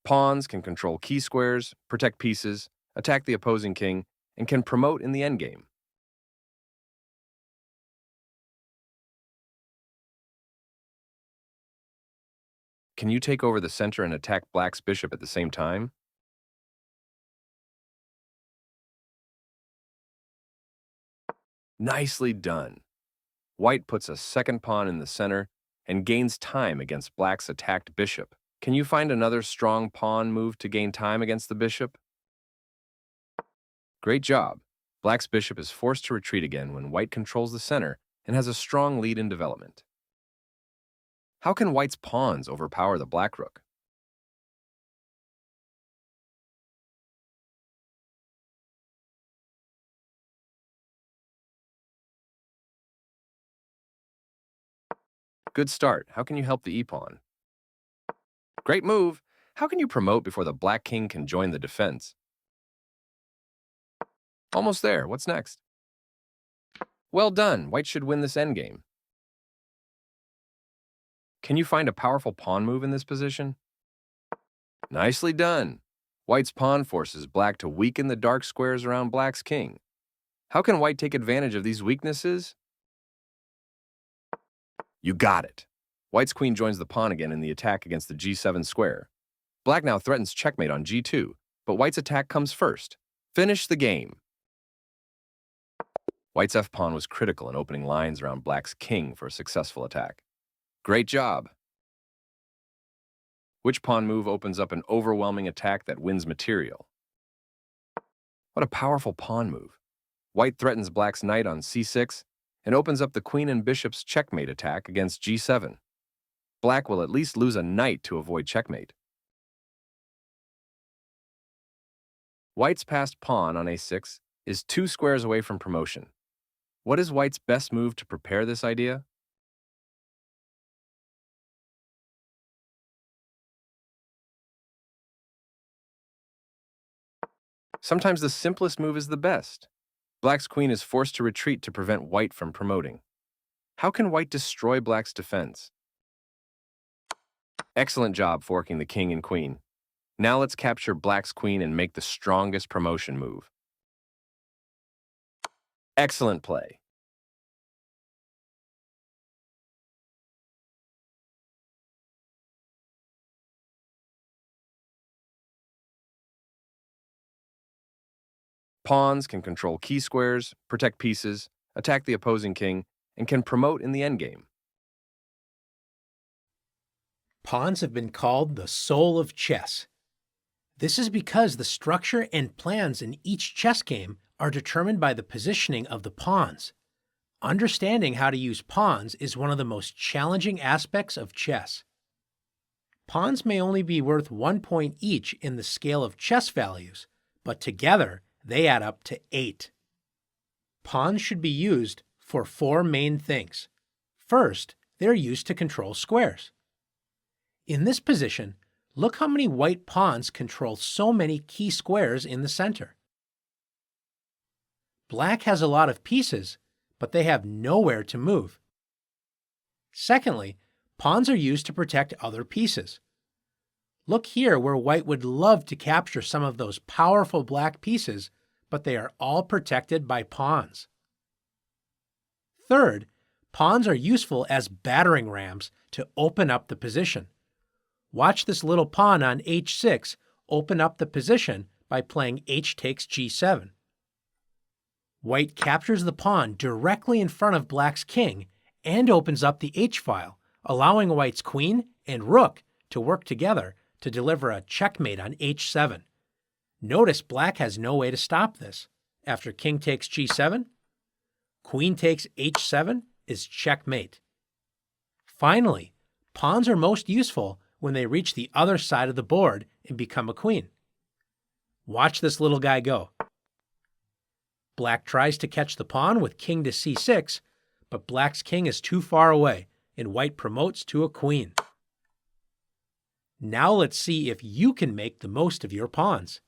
Pawns can control key squares, protect pieces, attack the opposing king, and can promote in the endgame. Can you take over the center and attack black's bishop at the same time? Nicely done. White puts a second pawn in the center and gains time against black's attacked bishop. Can you find another strong pawn move to gain time against the bishop? Great job. Black's bishop is forced to retreat again when white controls the center and has a strong lead in development. How can white's pawns overpower the black rook? Good start. How can you help the e-pawn? Great move. How can you promote before the black king can join the defense? Almost there. What's next? Well done. White should win this endgame. Can you find a powerful pawn move in this position? Nicely done. White's pawn forces black to weaken the dark squares around black's king. How can white take advantage of these weaknesses? You got it. White's queen joins the pawn again in the attack against the g7 square. Black now threatens checkmate on g2, but white's attack comes first. Finish the game. White's f-pawn was critical in opening lines around black's king for a successful attack. Great job. Which pawn move opens up an overwhelming attack that wins material? What a powerful pawn move. White threatens black's knight on c6 and opens up the queen and bishop's checkmate attack against g7. Black will at least lose a knight to avoid checkmate. White's passed pawn on a6 is 2 squares away from promotion. What is white's best move to prepare this idea? Sometimes the simplest move is the best. Black's queen is forced to retreat to prevent white from promoting. How can white destroy black's defense? Excellent job forking the king and queen. Now let's capture black's queen and make the strongest promotion move. Excellent play. Pawns can control key squares, protect pieces, attack the opposing king, and can promote in the endgame. Pawns have been called the soul of chess. This is because the structure and plans in each chess game are determined by the positioning of the pawns. Understanding how to use pawns is one of the most challenging aspects of chess. Pawns may only be worth 1 point each in the scale of chess values, but together they add up to 8. Pawns should be used for 4 main things. First, they're used to control squares. In this position, look how many white pawns control so many key squares in the center. Black has a lot of pieces, but they have nowhere to move. Secondly, pawns are used to protect other pieces. Look here where white would love to capture some of those powerful black pieces, but they are all protected by pawns. Third, pawns are useful as battering rams to open up the position. Watch this little pawn on h6 open up the position by playing h takes g7. White captures the pawn directly in front of black's king and opens up the h-file, allowing white's queen and rook to work together to deliver a checkmate on h7. Notice black has no way to stop this. After king takes g7, queen takes h7 is checkmate. Finally, pawns are most useful when they reach the other side of the board and become a queen. Watch this little guy go. Black tries to catch the pawn with king to c6, but black's king is too far away, and white promotes to a queen. Now let's see if you can make the most of your pawns.